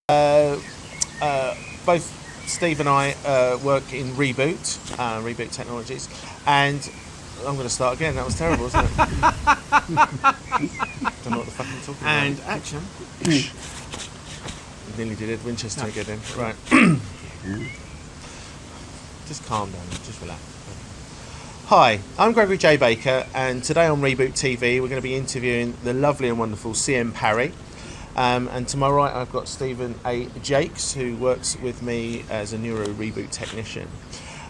Both Steve and I work in Reboot Technologies, and I'm going to start again. That was terrible, wasn't it? Don't know what the fuck I'm talking about. And action. Nearly did Ed Winchester again then. Right. Just calm down, just relax. Hi, I'm Gregory J. Baker, and today on Reboot TV we're going to be interviewing the lovely and wonderful C.M Parry. And to my right I've got Stephen A. Jakes, who works with me as a neuro reboot technician.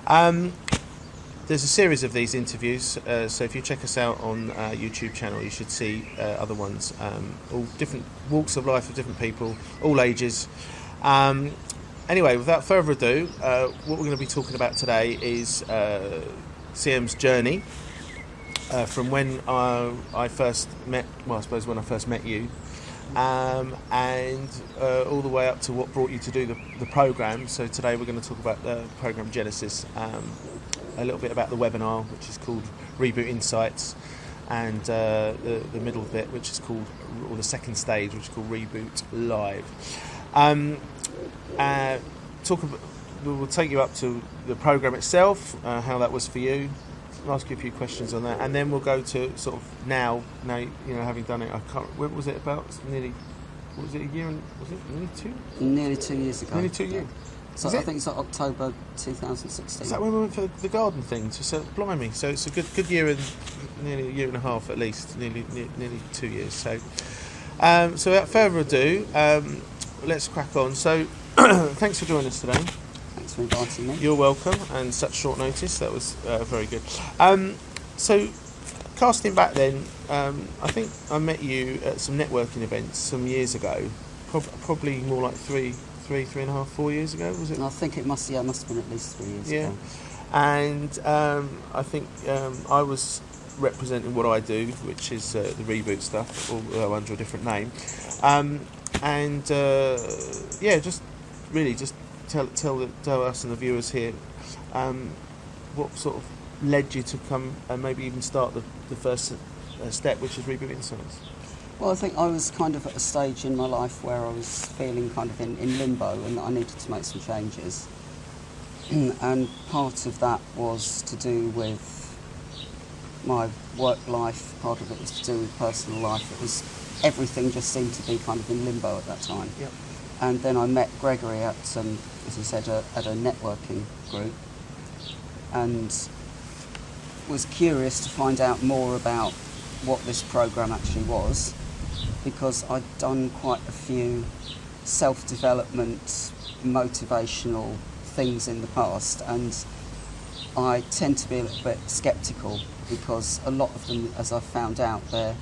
There's a series of these interviews, so if you check us out on our YouTube channel you should see other ones, all different walks of life of different people, all ages. Anyway, without further ado, what we're going to be talking about today is CM's journey from when I first met, well I suppose when I first met you, and all the way up to what brought you to do the programme. So today we're going to talk about the programme Genesis, a little bit about the webinar, which is called Reboot Insights, and the middle bit, which is called, or the second stage, which is called Reboot Live. We'll take you up to the programme itself, how that was for you. I'll ask you a few questions on that, and then we'll go to sort of now you know, having done it. I can't. When was it about? Nearly. What was it? A year? And was it nearly two? Nearly 2 years ago. Nearly 2 years. So I think it's like October 2016. Is that when we went for the garden thing? So blimey. So it's a good year and nearly a year and a half at least. Nearly 2 years. So without further ado, let's crack on. So thanks for joining us today. Thanks for inviting me. You're welcome, and such short notice. That was very good. So casting back then, I think I met you at some networking events some years ago. Probably more like three and a half, 4 years ago, was it? I think it must have been at least 3 years ago. And I think I was representing what I do, which is the reboot stuff, although under a different name. Just tell us and the viewers here what sort of led you to come and maybe even start the first step, which is Reboot Insights. Well, I think I was kind of at a stage in my life where I was feeling kind of in limbo, and that I needed to make some changes. And part of that was to do with my work life, part of it was to do with personal life. It was, everything just seemed to be kind of in limbo at that time. Yep. And then I met Gregory at, as he said, at a networking group, and was curious to find out more about what this programme actually was, because I'd done quite a few self-development, motivational things in the past, and I tend to be a little bit sceptical, because a lot of them, as I've found out, they're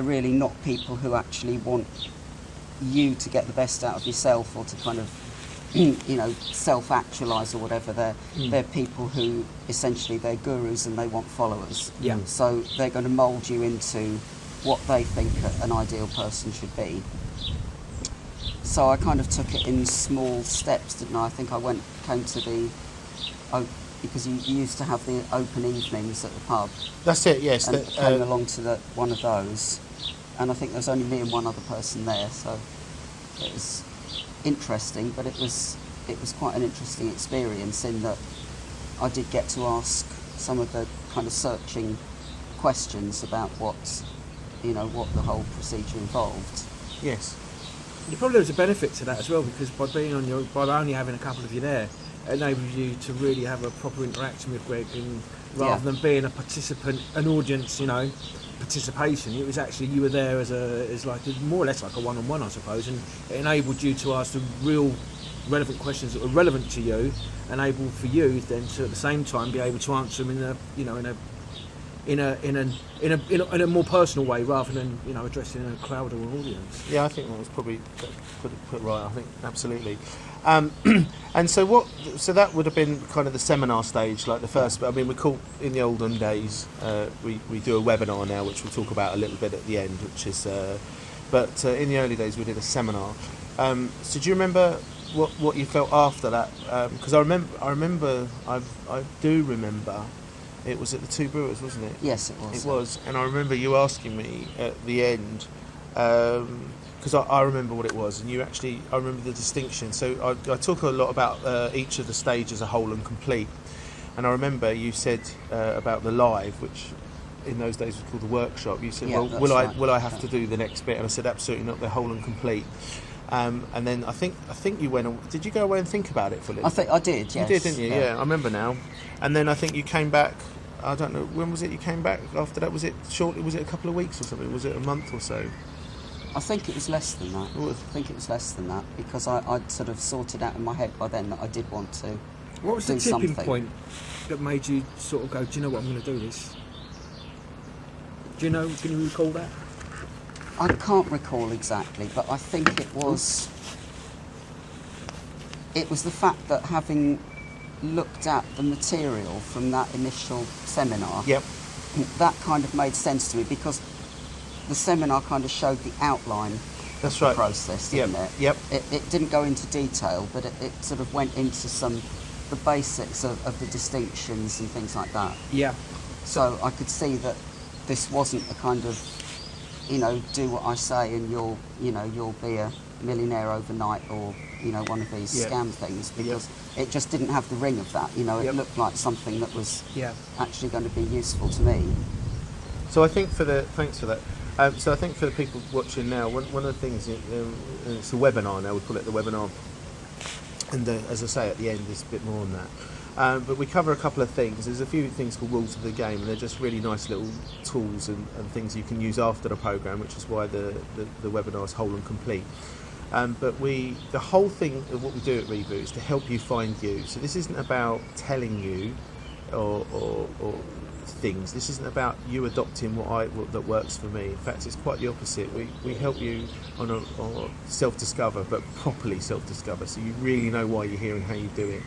really not people who actually want you to get the best out of yourself, or to kind of self-actualise or whatever. They're people who essentially, they're gurus and they want followers. Yeah. So they're going to mould you into what they think an ideal person should be. So I kind of took it in small steps, didn't I? I think I came to because you used to have the open evenings at the pub. That's it, yes. And came along to one of those, and I think there was only me and one other person there, so it was interesting, but it was quite an interesting experience in that I did get to ask some of the kind of searching questions about what the whole procedure involved. Yes. Probably there's a benefit to that as well, because by only having a couple of you there, it enables you to really have a proper interaction with Greg, and rather than being a participant, an audience, participation, it was actually, you were there as like more or less like a one-on-one, I suppose, and it enabled you to ask the real relevant questions that were relevant to you, and able for you then to at the same time be able to answer them in a more personal way, rather than addressing a crowd or an audience. Yeah, I think that was probably put right. I think absolutely. And so that would have been kind of the seminar stage, like the first. But I mean, we call in the olden days. We do a webinar now, which we'll talk about a little bit at the end. Which is, but in the early days we did a seminar. So do you remember what you felt after that? Because I do remember. It was at the Two Brewers, wasn't it? Yes, it was. It was, and I remember you asking me at the end, because I remember what it was, and I remember the distinction. So I talk a lot about each of the stages as a whole and complete. And I remember you said about the live, which in those days was called the workshop. You said, Yeah, well, that's will I right. have to do the next bit? And I said, absolutely not. They're whole and complete. And then I think you went. Did you go away and think about it fully? I think I did. Yes. You did, didn't you? Yeah, I remember now. And then I think you came back. I don't know, when was it you came back after that? Was it shortly? Was it a couple of weeks or something? Was it a month or so? I think it was less than that. I think it was less than that because I'd sort of sorted out in my head by then that I did want to. What was the do tipping something. point that made you sort of go, do you know what, I'm going to do this? Do you know, can you recall that? I can't recall exactly, but I think it was the fact that having looked at the material from that initial seminar, Yep. that kind of made sense to me because the seminar kind of showed the outline That's of the right. process, didn't it? Yep. It didn't go into detail, but it sort of went into the basics of the distinctions and things like that. Yeah. So I could see that this wasn't a kind of, do what I say and you'll be a millionaire overnight or, one of these Yeah. scam things because it just didn't have the ring of that. It looked like something that was actually going to be useful to me. So I think thanks for that. So I think for the people watching now, one of the things, it's a webinar now, we call it the webinar. And as I say at the end, there's a bit more on that. But we cover a couple of things. There's a few things called rules of the game, and they're just really nice little tools and things you can use after the programme, which is why the webinar is whole and complete. But the whole thing of what we do at Reboot is to help you find you. So this isn't about telling you or things. This isn't about you adopting what that works for me. In fact, it's quite the opposite. We help you on self-discover, but properly self-discover, so you really know why you're here and how you do it.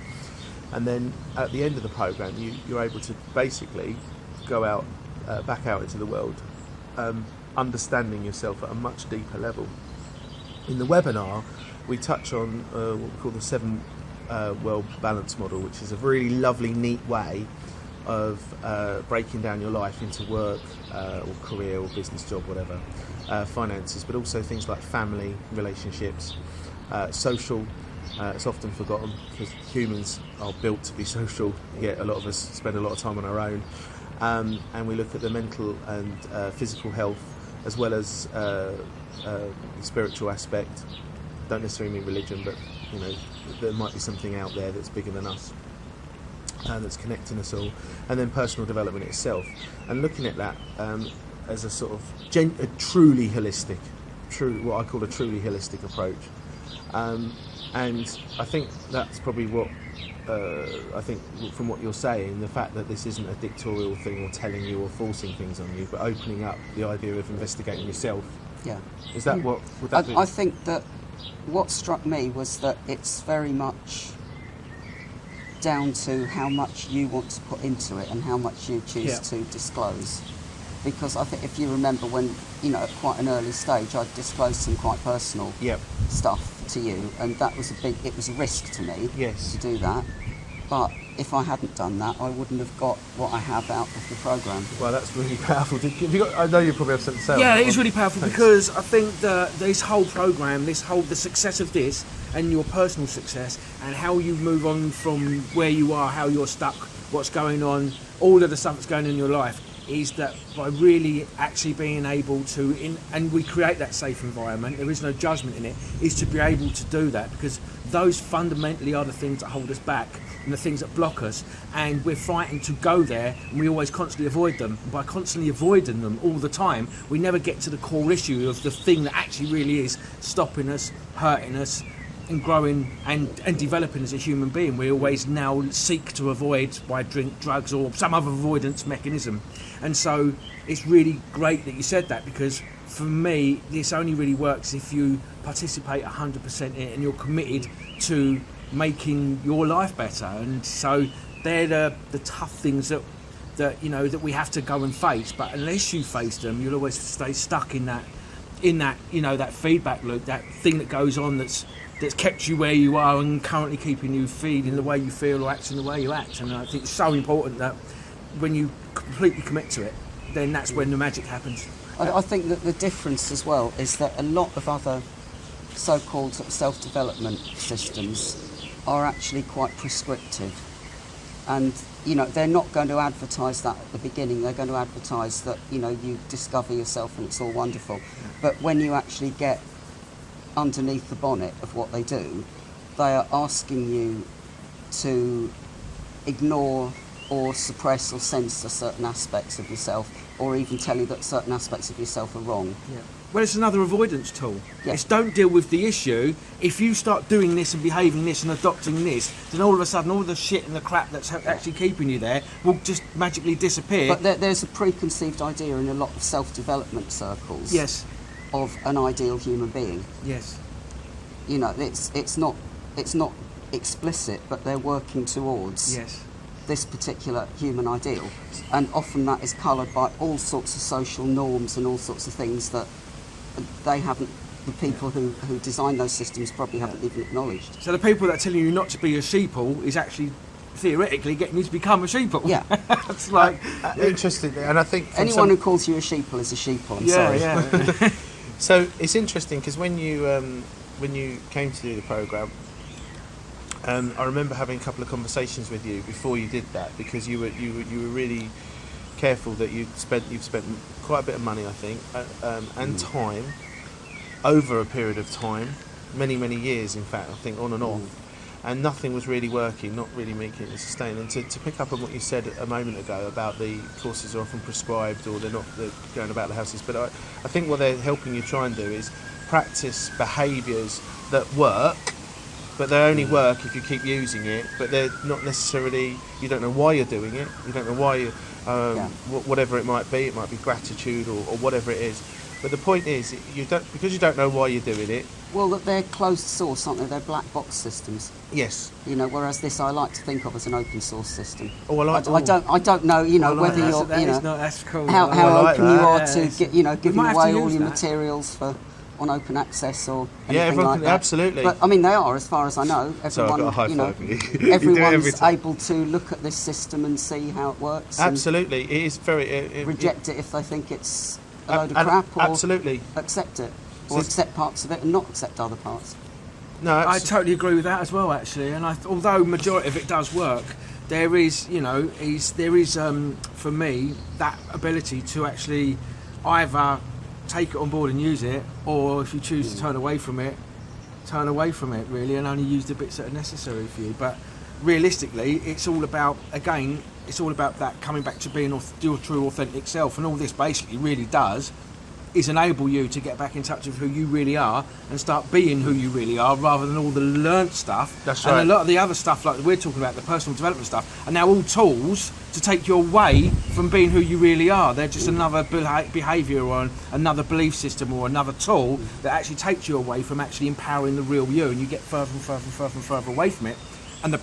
And then at the end of the programme, you're able to basically go out, back out into the world, understanding yourself at a much deeper level. In the webinar, we touch on what we call the 7 world balance model, which is a really lovely, neat way of breaking down your life into work or career or business job, whatever, finances, but also things like family, relationships, social. It's often forgotten because humans are built to be social, yet a lot of us spend a lot of time on our own. And we look at the mental and physical health as well as the spiritual aspect. Don't necessarily mean religion, but there might be something out there that's bigger than us. That's connecting us all, and then personal development itself, and looking at that as a sort of what I call a truly holistic approach, and I think that's probably what I think from what you're saying, the fact that this isn't a dictatorial thing or telling you or forcing things on you, but opening up the idea of investigating yourself. Yeah. Is that what would that be? I think that what struck me was that it's very much down to how much you want to put into it and how much you choose to disclose. Because I think if you remember when, at quite an early stage, I disclosed some quite personal stuff to you, and that was it was a risk to me to do that. But if I hadn't done that, I wouldn't have got what I have out of the programme. Well, that's really powerful. I know you probably have something to say. Yeah, it is really powerful because I think that this whole programme, the success of this and your personal success and how you move on from where you are, how you're stuck, what's going on, all of the stuff that's going on in your life, is that by really actually being able to, and we create that safe environment, there is no judgment in it, is to be able to do that, because those fundamentally are the things that hold us back and the things that block us, and we're fighting to go there, and we always constantly avoid them. And by constantly avoiding them all the time, we never get to the core issue of the thing that actually really is stopping us, hurting us, and growing and developing as a human being. We always now seek to avoid by drink, drugs, or some other avoidance mechanism. And so it's really great that you said that, because for me, this only really works if you participate 100% in it and you're committed to making your life better. And so they're the tough things that we have to go and face. But unless you face them, you'll always stay stuck in that that feedback loop, that thing that goes on that's kept you where you are and currently keeping you feeling the way you feel or acting the way you act. And I think it's so important that when you completely commit to it, then that's when the magic happens. I think that the difference as well is that a lot of other so-called sort of self-development systems are actually quite prescriptive. And, you know, they're not going to advertise that at the beginning. They're going to advertise that, you know, you discover yourself and it's all wonderful. But when you actually get underneath the bonnet of what they do, they are asking you to ignore or suppress or censor certain aspects of yourself, or even tell you that certain aspects of yourself are wrong. Yeah. Well, it's another avoidance tool. Yeah. It's don't deal with the issue. If you start doing this and behaving this and adopting this, then all of a sudden all the shit and the crap that's actually keeping you there will just magically disappear. But there's a preconceived idea in a lot of self-development circles. Yes. Of an ideal human being. Yes. You know, it's not explicit, but they're working towards this particular human ideal, and often that is coloured by all sorts of social norms and all sorts of things that they haven't. The people who design those systems probably haven't even acknowledged. So the people that are telling you not to be a sheeple is actually theoretically getting you to become a sheeple. Yeah. It's like interesting, and I think anyone who calls you a sheeple is a sheeple. I'm sorry. Yeah. So it's interesting because when you came to do the programme, I remember having a couple of conversations with you before you did that, because you were really careful that you've spent quite a bit of money, I think, and time over a period of time, many years, in fact, I think, on and off, and nothing was really working, not really making it sustain. And to pick up on what you said a moment ago about the courses are often prescribed, or they're going about the houses, but I think what they're helping you try and do is practice behaviours that work, but they only work if you keep using it, but they're not necessarily, you don't know why you're doing it, you don't know why whatever it might be gratitude or whatever it is. But the point is, because you don't know why you're doing it. Well, that they're closed source, aren't they? They're black box systems. Yes. You know, whereas this I like to think of as an open source system. Oh, I don't know. You know, whether you're, that's cool. How like open that. you are to get, giving away all your that. materials on open access or anything everyone like can, that. Absolutely. But I mean, they are, as far as I know. Everyone, so I've got a high five for you. Everyone's able to look at this system and see how it works. Absolutely, it is very. Reject it if they think it's a load of crap, or absolutely accept it, or accept parts of it and not accept other parts. No, I totally agree with that as well, actually. And although majority of it does work, there is, for me, that ability to actually either take it on board and use it, or if you choose to turn away from it, really, and only use the bits that are necessary for you. But realistically, it's all about that coming back to being your true, authentic self, and all this basically really does is enable you to get back in touch with who you really are and start being who you really are, rather than all the learnt stuff. That's right. And a lot of the other stuff, like we're talking about, the personal development stuff, are now all tools to take you away from being who you really are. They're just another behaviour or another belief system or another tool that actually takes you away from actually empowering the real you, and you get further and further and further and further away from it. And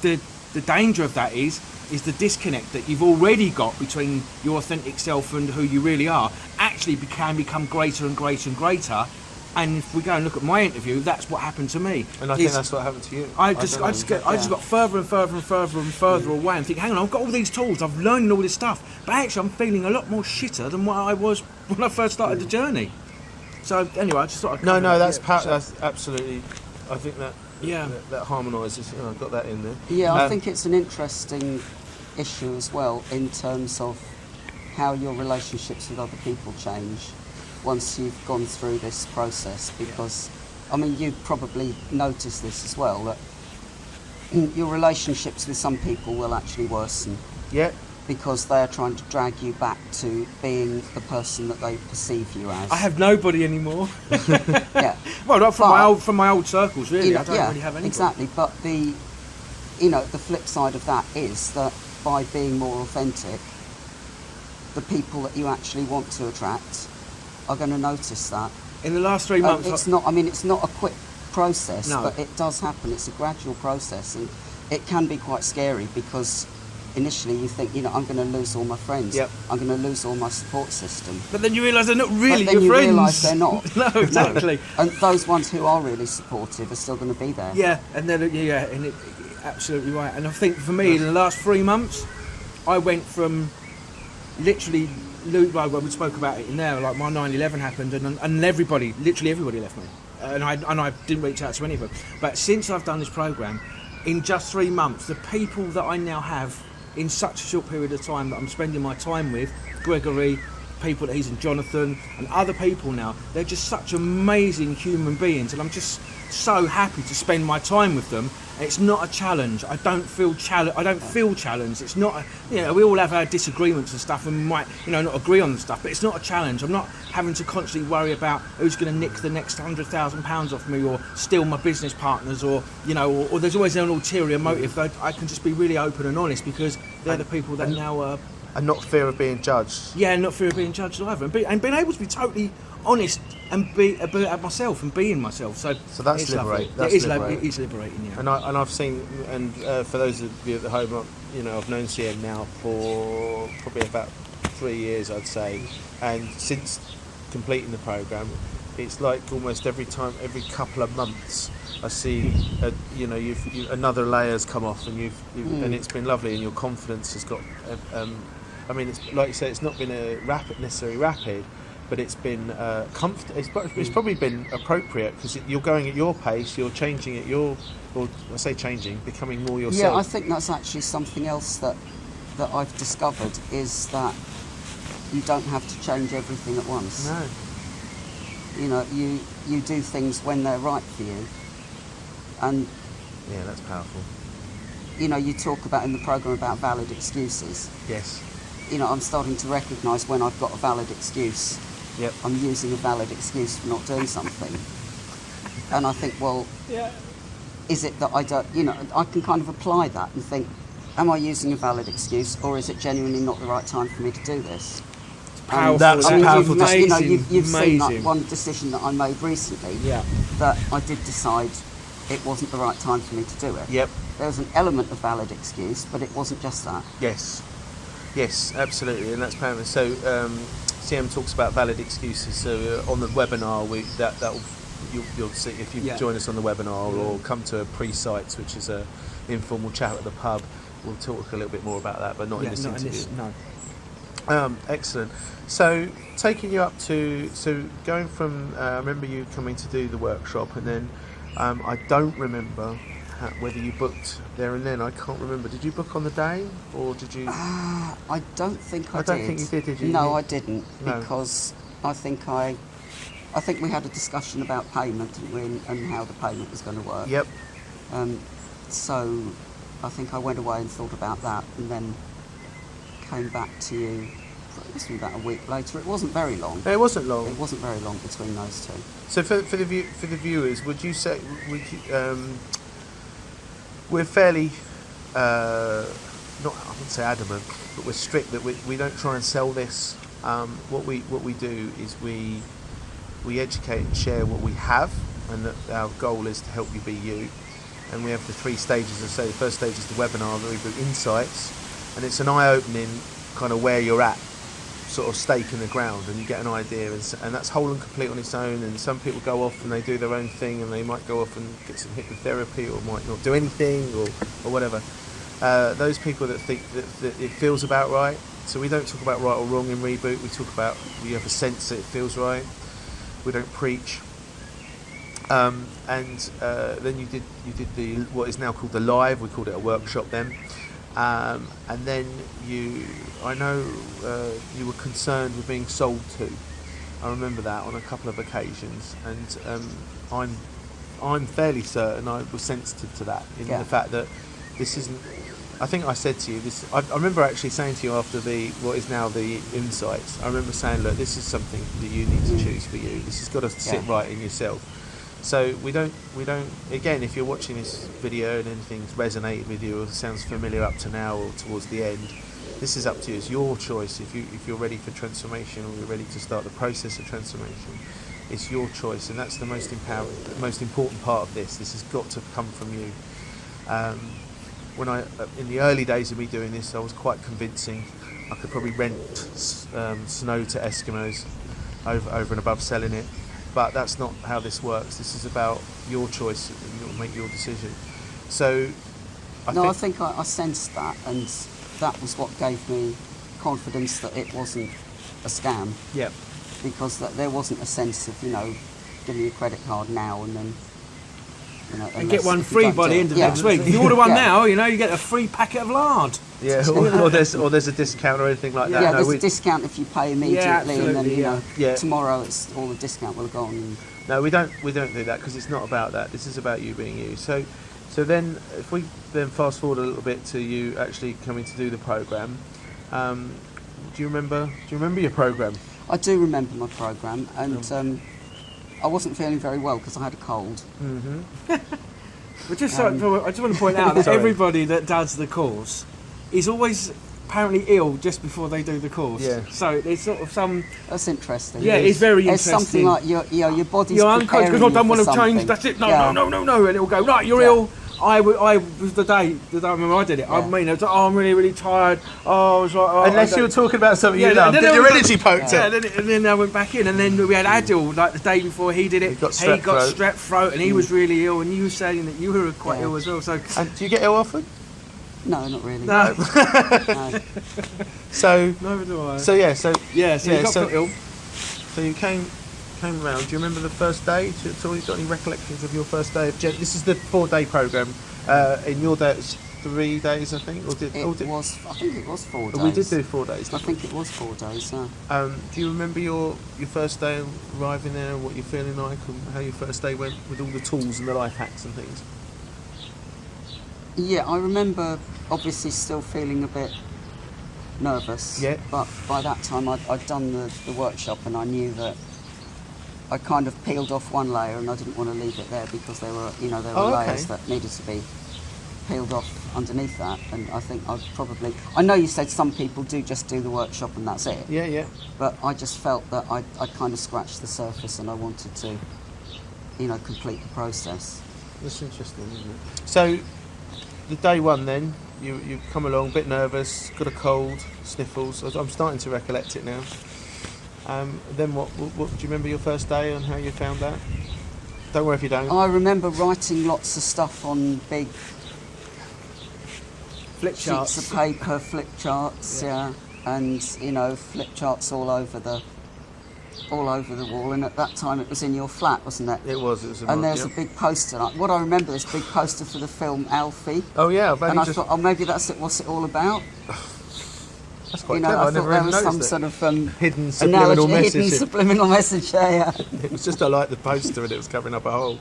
the danger of that is the disconnect that you've already got between your authentic self and who you really are actually can become greater and greater and greater. And if we go and look at my interview, that's what happened to me. And I think that's what happened to you. I just got further and further and further and further away, and think, hang on, I've got all these tools, I've learned all this stuff, but actually I'm feeling a lot more shitter than what I was when I first started the journey. So anyway, I just thought I'd that's absolutely, I think that that harmonises. I've got that in there. Yeah, I think it's an interesting issue as well, in terms of how your relationships with other people change once you've gone through this process, because I mean, you've probably noticed this as well, that your relationships with some people will actually worsen. Yeah. Because they're trying to drag you back to being the person that they perceive you as. I have nobody anymore. Yeah. Well, not from my old circles, really. I don't really have anybody. Exactly. But the flip side of that is that by being more authentic, the people that you actually want to attract are going to notice that. In the last 3 months, it's not a quick process, No. but it does happen. It's a gradual process, and it can be quite scary, because initially you think, I'm going to lose all my friends. Yep. I'm going to lose all my support system. But then you realise they're not really but then your friends. you realise they're not. No, exactly. No. And those ones who are really supportive are still going to be there. Yeah, and then absolutely right. And I think for me, in the last 3 months, I went from literally we spoke about it in there, like my 9/11 happened, and literally everybody left me, and I didn't reach out to any of them. But since I've done this program, in just 3 months, the people that I now have in such a short period of time that I'm spending my time with, Gregory, people that he's in, Jonathan, and other people now, they're just such amazing human beings, and I'm just so happy to spend my time with them. It's not a challenge. I don't feel challenged. It's not we all have our disagreements and stuff, and we might not agree on stuff, but it's not a challenge. I'm not having to constantly worry about who's going to nick the next £100,000 off me, or steal my business partners, or there's always an ulterior motive. I can just be really open and honest, because they're the people that now and not fear of being judged. Yeah, not fear of being judged either, and being able to be totally honest and be about myself and being myself. So that's liberating. It is liberating. Yeah. And I've seen, and for those of you at the home, I've known CM now for probably about 3 years, I'd say, and since completing the program, it's like almost every couple of months, I see, another layer's come off, and and it's been lovely, and your confidence has got. It's like you say, it's not been necessarily rapid, but it's been it's probably been appropriate, because you're going at your pace, you're changing at becoming more yourself. Yeah, I think that's actually something else that I've discovered, is that you don't have to change everything at once. No. You do things when they're right for you, and yeah, that's powerful. You talk about in the program about valid excuses. Yes. I'm starting to recognise when I've got a valid excuse. Yep. I'm using a valid excuse for not doing something, and I think, well, is it that I don't? I can kind of apply that and think, am I using a valid excuse, or is it genuinely not the right time for me to do this? Powerful. That's powerful. You've seen that one decision that I made recently. Yeah. That I did decide it wasn't the right time for me to do it. Yep. There was an element of valid excuse, but it wasn't just that. Yes, absolutely, and that's powerful. So CM talks about valid excuses. So on the webinar, you'll see, if you join us on the webinar, or come to a pre-sites, which is a informal chat at the pub. We'll talk a little bit more about that, but not in this interview. No. Excellent. So taking you up to, going from, I remember you coming to do the workshop, and then I don't remember whether you booked there and then. I can't remember. Did you book on the day, or did you? I don't think I did. I don't think you did you? No, I didn't, No. because I think we had a discussion about payment, and how the payment was going to work. Yep. So I think I went away and thought about that, and then came back to you. It must be about a week later. It wasn't very long. It wasn't long. It wasn't very long between those two. So for the viewers, would you say we're fairly I wouldn't say adamant, but we're strict that we don't try and sell this. What we do is we educate and share what we have, and that our goal is to help you be you. And we have the 3 stages. As I say, the first stage is the webinar, the Reboot Insights, and it's an eye-opening kind of where you're at, sort of stake in the ground, and you get an idea, and that's whole and complete on its own. And some people go off and they do their own thing, and they might go off and get some hypnotherapy, or might not do anything, or whatever. Those people that think that it feels about right. So we don't talk about right or wrong in Reboot. We talk about, we have a sense that it feels right. We don't preach. And then you did the what is now called the live. We called it a workshop then. And then I know you were concerned with being sold to. I remember that on a couple of occasions, and I'm fairly certain I was sensitive to that, in the fact that this isn't. I think I said to you this. I remember actually saying to you after what is now the Insights. I remember saying, look, this is something that you need to choose for you. This has got to sit right in yourself. So we don't. Again, if you're watching this video and anything's resonated with you or sounds familiar up to now or towards the end, this is up to you. It's your choice. If you're ready for transformation, or you're ready to start the process of transformation, it's your choice, and that's the most important part of this. This has got to come from you. When in the early days of me doing this, I was quite convincing. I could probably rent snow to Eskimos over and above selling it. But that's not how this works. This is about your choice, and you'll make your decision. So, I think I sensed that, and that was what gave me confidence that it wasn't a scam. Yep. Because there wasn't a sense of, give me a credit card now and then, and get one free by the end of next week. If you order one now, you get a free packet of lard. Yeah, or there's a discount or anything like that. Yeah, there's a discount if you pay immediately, and then tomorrow all the discount will have gone. No, we don't do that because it's not about that. This is about you being you. So then, if we then fast forward a little bit to you actually coming to do the program, do you remember your program? I do remember my program, and I wasn't feeling very well because I had a cold. Mm-hmm. But I just want to point out that everybody that does the course is always apparently ill just before they do the course. Yeah. So there's sort of some. That's interesting. Yeah, it's very interesting. It's something like your body's you're preparing unconscious because I don't want to change. That's it. No, and it'll go right. You're ill. I was the day I remember I did it. I mean, I was like, I'm really, really tired. I was like, unless you were talking about something you loved, then your energy poked it. And then I went back in, and then we had Adil like the day before he did it. He got strep throat, and he was really ill. And you were saying that you were quite ill as well. So, and do you get ill often? No, not really. No. No. So neither do I. So you got ill. So you came around. Do you remember the first day? So you got any recollections of your first day? This is the 4-day program. In your day, it was 3 days, I think. I think it was 4 days. We did do 4 days. I think it was 4 days. Do you remember your first day arriving there, and what you're feeling like, and how your first day went with all the tools and the life hacks and things? Yeah, I remember obviously still feeling a bit nervous. Yeah. But by that time, I'd done the workshop, and I knew that I kind of peeled off one layer, and I didn't want to leave it there because there were layers that needed to be peeled off underneath that. And I think I know you said some people do just do the workshop and that's it. Yeah. But I just felt that I kind of scratched the surface, and I wanted to, complete the process. That's interesting, isn't it? So, the day one then, you come along, a bit nervous, got a cold, sniffles. I'm starting to recollect it now. Then what do you remember your first day and how you found that? Don't worry if you don't. I remember writing lots of stuff on big flip charts. Sheets of paper, flip charts, and flip charts all over the wall. And at that time, it was in your flat, wasn't it? It was. And there's a big poster. What I remember, this big poster for the film Alfie. Oh yeah, and I thought, maybe that's it. What's it all about? That's quite clever. I thought never there was noticed some it. sort of hidden subliminal message. Hidden subliminal message. Yeah. It was just I liked the poster and it was covering up a hole.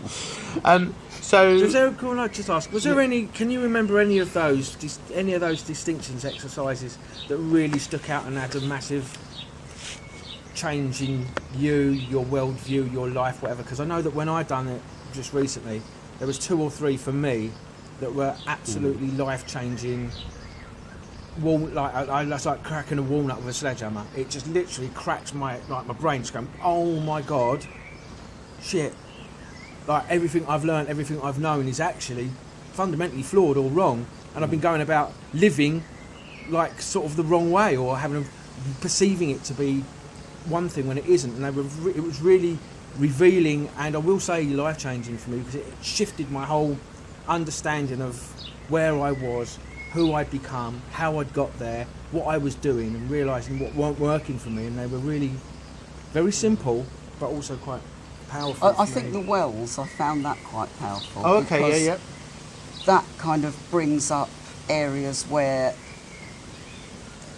Can I just ask? Was there any? Can you remember any of those distinctions exercises that really stuck out and had a massive change in you, your worldview, your life, whatever? Because I know that when I done it just recently, there was 2 or 3 for me that were absolutely life-changing. That's like cracking a walnut with a sledgehammer. It just literally cracks my brain, just going, oh my god, shit. Like everything I've learned, everything I've known is actually fundamentally flawed or wrong, and I've been going about living like sort of the wrong way, or perceiving it to be one thing when it isn't. And it was really revealing, and I will say life-changing for me, because it shifted my whole understanding of where I was, who I'd become, how I'd got there, what I was doing, and realising what weren't working for me. And they were really very simple, but also quite powerful. I think the wells, I found that quite powerful. Oh, okay, yeah. That kind of brings up areas where,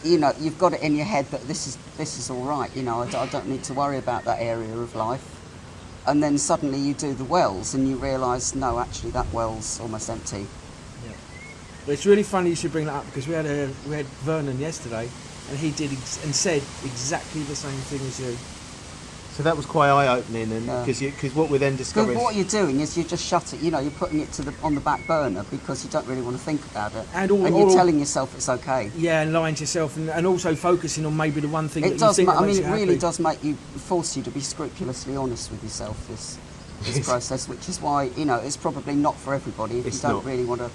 you've got it in your head that this is all right. I don't need to worry about that area of life. And then suddenly you do the wells and you realise, no, actually that well's almost empty. But it's really funny you should bring that up, because we had Vernon yesterday, and he did and said exactly the same thing as you. So that was quite eye-opening, and because what we then discovered. What you're doing is you just shut it. You're putting it on the back burner because you don't really want to think about it, and you're telling yourself it's okay. Yeah, and lying to yourself, and also focusing on maybe the one thing it that you think. It really does force you to be scrupulously honest with yourself. This process, which is why it's probably not for everybody. If you don't really want to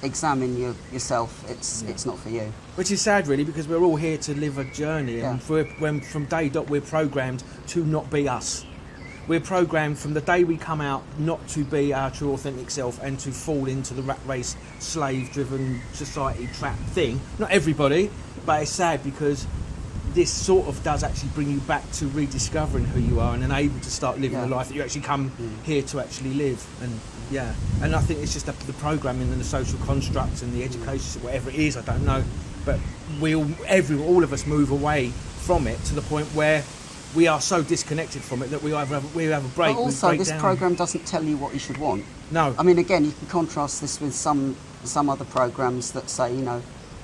examine yourself, it's not for you. Which is sad, really, because we're all here to live a journey, and when from day dot we're programmed to not be us. We're programmed from the day we come out not to be our true authentic self, and to fall into the rat race, slave driven society trap thing. Not everybody, but it's sad because this sort of does actually bring you back to rediscovering who you are and then able to start living the life that you actually come here to actually live. And I think it's just the programming and the social constructs and the education, whatever it is, I don't know, but all of us move away from it to the point where we are so disconnected from it that we have a break. But also, break this down. program doesn't tell you what you should want. No. I mean, again, you can contrast this with some other programs that say,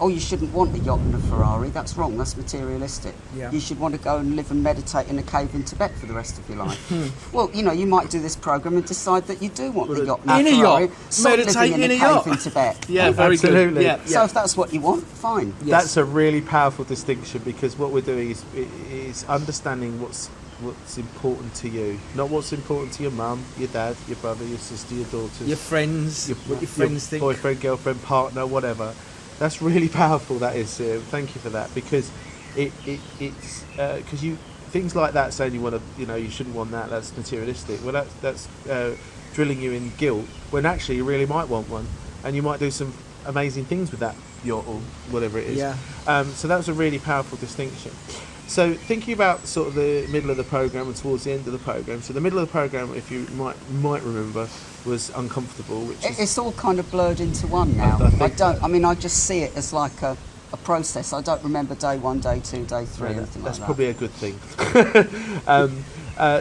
oh, you shouldn't want a yacht and a Ferrari. That's wrong. That's materialistic. Yeah. You should want to go and live and meditate in a cave in Tibet for the rest of your life. Well, you might do this program and decide that you do want the yacht and a Ferrari. In a yacht. Meditate living in a cave in Tibet. Yeah, very absolutely. good. Yeah. So if that's what you want, fine. Yes. That's a really powerful distinction, because what we're doing is understanding what's important to you, not what's important to your mum, your dad, your brother, your sister, your daughters, Your friends, what your friends think. boyfriend, girlfriend, partner, whatever. That's really powerful. That is. Thank you for that, because it's because things like that saying you shouldn't want that. That's materialistic. Well, that's drilling you in guilt when actually you really might want one, and you might do some amazing things with that yacht or whatever it is. Yeah. So that was a really powerful distinction. So thinking about sort of the middle of the programme and towards the end of the programme. So the middle of the programme, if you might remember, was uncomfortable, which it's all kind of blurred into one now. I just see it as like a process. I don't remember day 1, day 2, day 3, anything like that. That's probably a good thing. I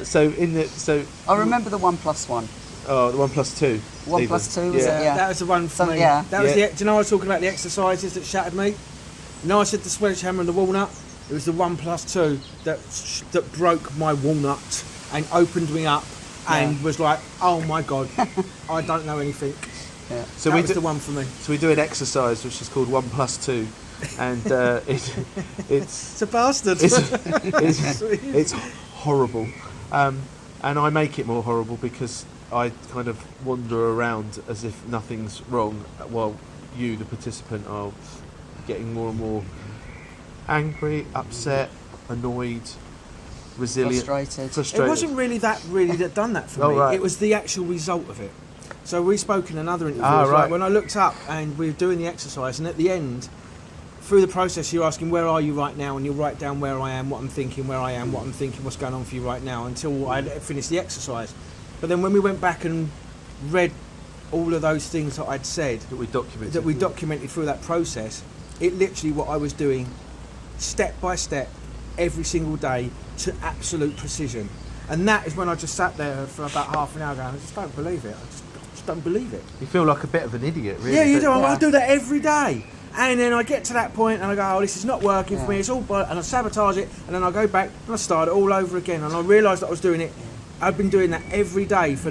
remember the 1+1. Oh, the 1+2. 1+2 was it? Yeah. That was the one for me. Yeah. That was do you know I was talking about the exercises that shattered me? I said the sledgehammer and the walnut. It was the 1+2 that broke my walnut and opened me up and was like, oh my god, I don't know anything. Yeah. So that was the one for me. So we do an exercise which is called 1+2, and it's a bastard. It's horrible, and I make it more horrible because I kind of wander around as if nothing's wrong, while you, the participant, are getting more and more angry, upset, annoyed, resilient, frustrated. It wasn't really that done that for me. Right. It was the actual result of it. So we spoke in another interview. Right. When I looked up and we were doing the exercise, and at the end, through the process, you're asking where are you right now, and you'll write down where I am, what I'm thinking, where I am, what I'm thinking, what's going on for you right now, until I finished the exercise. But then when we went back and read all of those things that I'd said, that we documented through that process, it literally what I was doing, step by step, every single day, to absolute precision. And that is when I just sat there for about half an hour going, I just don't believe it. I just don't believe it. You feel like a bit of an idiot, really. Yeah, you do. I do that every day. And then I get to that point and I go, oh, this is not working for me. It's all, and I sabotage it. And then I go back and I start it all over again. And I realised that I was doing it. I've been doing that every day for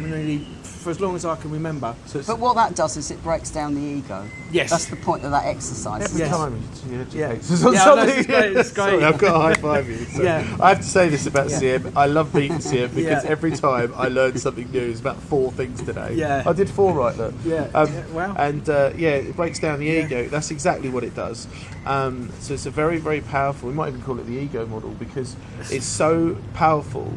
as long as I can remember. But what that does is it breaks down the ego. Yes. That's the point of that exercise. Every time you educate us on something. It's great. Sorry, I've got to high five you. So I have to say this about CM. I love meeting CM because every time I learn something new. It's about 4 things today. Yeah. I did 4 right there. Wow. And it breaks down the ego. That's exactly what it does. So it's a very, very powerful, we might even call it the ego model, because it's so powerful.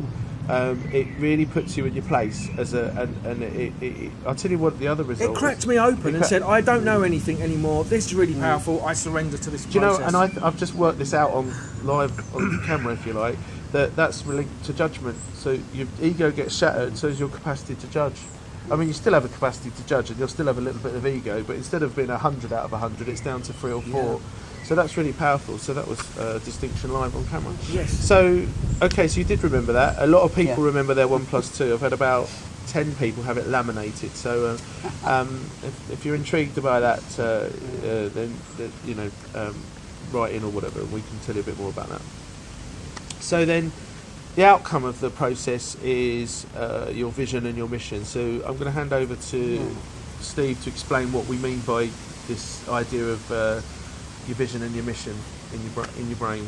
It really puts you in your place I'll tell you what the other result. It cracked me open and said, I don't know anything anymore. This is really powerful. I surrender to this process. Do you know? And I've just worked this out on camera, if you like. That's linked to judgment. So your ego gets shattered, so is your capacity to judge. I mean, you still have a capacity to judge, and you'll still have a little bit of ego, but instead of being 100 out of 100, it's down to 3 or 4. Yeah. So that's really powerful. So that was distinction live on camera. Yes. So, okay, so you did remember that. A lot of people remember their 1+2. I've had about 10 people have it laminated. So if you're intrigued by that, then write in or whatever, and we can tell you a bit more about that. So then, the outcome of the process is your vision and your mission. So I'm going to hand over to Steve to explain what we mean by this idea of your vision and your mission in your brain.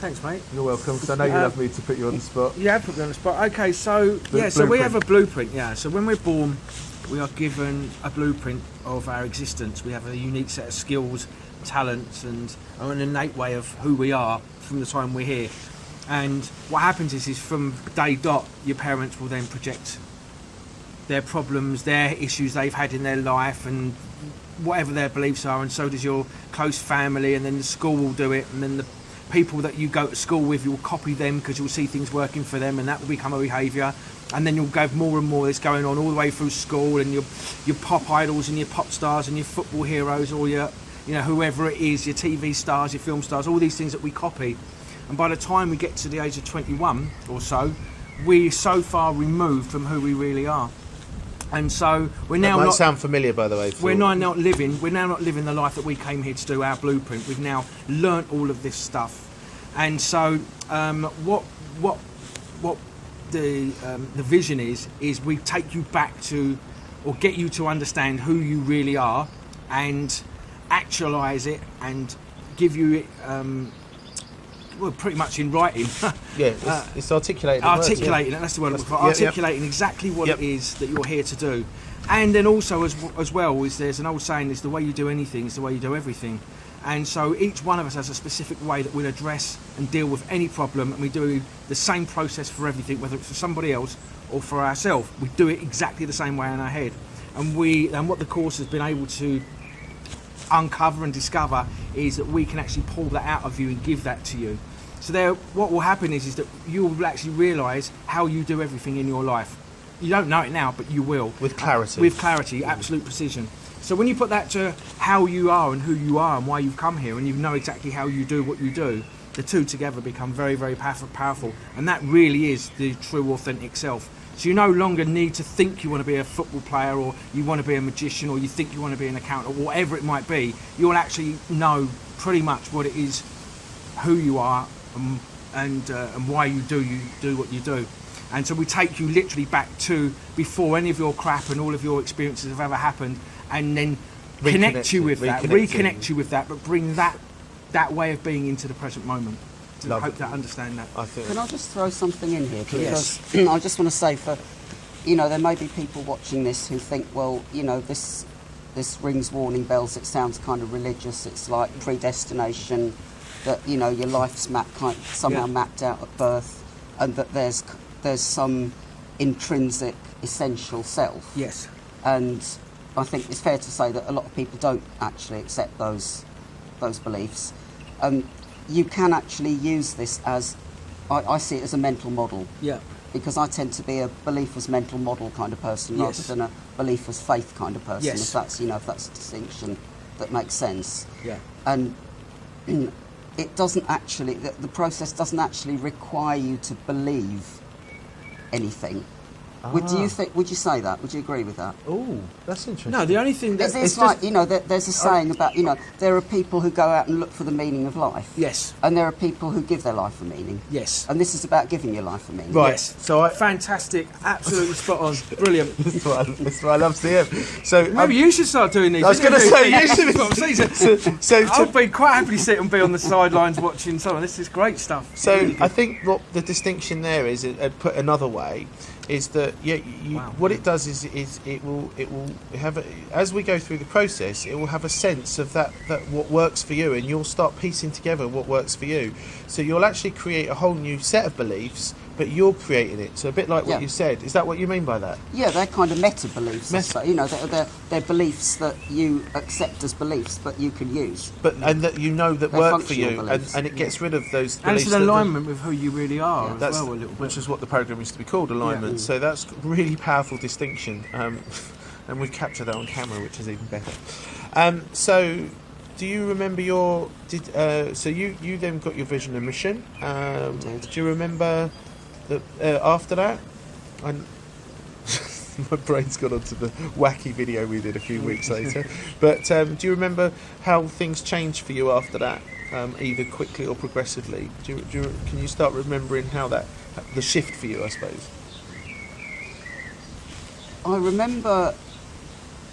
Thanks, mate. You're welcome, because I know you love me to put you on the spot. You have put me on the spot. Okay, so so we have a blueprint. Yeah, so when we're born, we are given a blueprint of our existence. We have a unique set of skills, talents, and an innate way of who we are from the time we're here. And what happens is from day dot, your parents will then project their problems, their issues they've had in their life, and whatever their beliefs are, and so does your close family, and then the school will do it, and then people that you go to school with, you'll copy them because you'll see things working for them, and that will become a behaviour. And then you'll go more and more. That's going on all the way through school, and your pop idols and your pop stars and your football heroes, or your, you know, whoever it is, your TV stars, your film stars, all these things that we copy. And by the time we get to the age of 21 or so, we're so far removed from who we really are. And so we're now that might not sound familiar, by the way. we're now not living the life that we came here to do, our blueprint. We've now learnt all of this stuff. And so what the vision is we take you back to, or get you to understand who you really are, and actualize it and give you it well, pretty much in writing. It's articulating. Articulating, that's the word I'm looking for. Articulating exactly what it is that you're here to do. And then also as well, is there's an old saying, is the way you do anything is the way you do everything. And so each one of us has a specific way that we'll address and deal with any problem, and we do the same process for everything, whether it's for somebody else or for ourselves. We do it exactly the same way in our head. And what the course has been able to uncover and discover is that we can actually pull that out of you and give that to you. So what will happen is that you will actually realise how you do everything in your life. You don't know it now, but you will. With clarity. With clarity, absolute precision. So when you put that to how you are and who you are and why you've come here, and you know exactly how you do what you do, the two together become very, very powerful. And that really is the true, authentic self. So you no longer need to think you want to be a football player, or you want to be a magician, or you think you want to be an accountant, or whatever it might be. You'll actually know pretty much what it is, who you are, and why you do what you do. And so we take you literally back to before any of your crap and all of your experiences have ever happened, and then reconnect you with that, but bring that way of being into the present moment. So I hope that understand that. Can I just throw something in here? Because yes. I just want to say, there may be people watching this who think, well, this rings warning bells. It sounds kind of religious. It's like predestination, that your life's somehow mapped out at birth, and that there's some intrinsic essential self. Yes. And I think it's fair to say that a lot of people don't actually accept those beliefs. You can actually use this as, I see it as a mental model. Yeah. Because I tend to be a belief as mental model kind of person, rather than a belief as faith kind of person. Yes. If that's a distinction that makes sense. Yeah. And it doesn't actually, the process doesn't actually require you to believe anything. Would you say that? Would you agree with that? Oh, that's interesting. No, the only thing that it's like, there's a saying about, there are people who go out and look for the meaning of life. Yes. And there are people who give their life a meaning. Yes. And this is about giving your life a meaning. Right. Yes. So fantastic, absolutely spot on, brilliant. That's what I love to hear. So maybe you should start doing these. I was going to say you should. So I'll be quite happily sit and be on the sidelines watching some of this. Is great stuff. So I think what the distinction there is, put another way, is that what it does is it will have as we go through the process, it will have a sense of that what works for you, and you'll start piecing together what works for you. So you'll actually create a whole new set of beliefs, but you're creating it. So a bit like what you said. Is that what you mean by that? Yeah, they're kind of meta beliefs. They're beliefs that you accept as beliefs, but you can use. And that that work for you, and it gets rid of those beliefs. And it's an alignment with who you really are as well, a little bit. Which is what the program used to be called, alignment. So that's a really powerful distinction, and we've captured that on camera, which is even better. So, do you remember so you then got your vision and mission. Do you remember after that? My brain's gone onto the wacky video we did a few weeks later. But do you remember how things changed for you after that, either quickly or progressively? Can you start remembering how the shift for you, I suppose? I remember